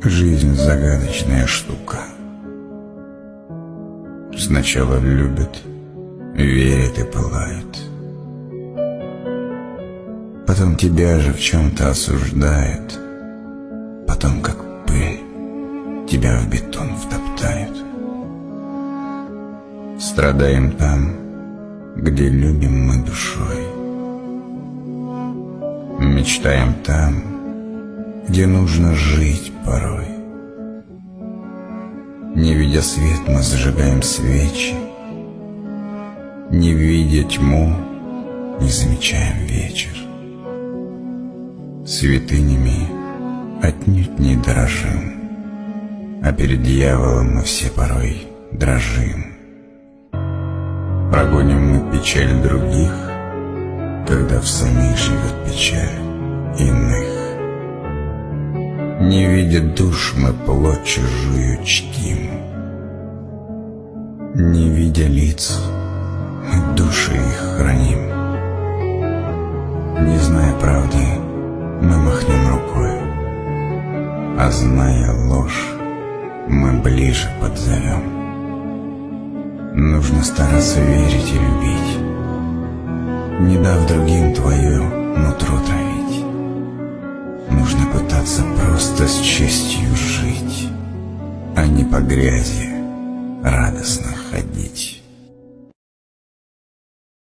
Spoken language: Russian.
Жизнь загадочная штука. Сначала любят, верят и пылают, потом тебя же в чем-то осуждают, потом как пыль тебя в бетон втоптают. Страдаем там, где любим мы душой, мечтаем там, где нужно жить порой. Не видя свет, мы зажигаем свечи, не видя тьму, не замечаем вечер. Святынями отнюдь не дорожим, а перед дьяволом мы все порой дрожим. Прогоним мы печаль других, когда в самих живет печаль иных. Не видя душ, мы плоть чужую чтим, не видя лиц, мы души их храним. Не зная правды, мы махнем рукой, а зная ложь, мы ближе подзовем. Нужно стараться верить и любить, не дав другим твое нутро травить. Нужно пытаться просто с честью жить, а не по грязи радостно ходить.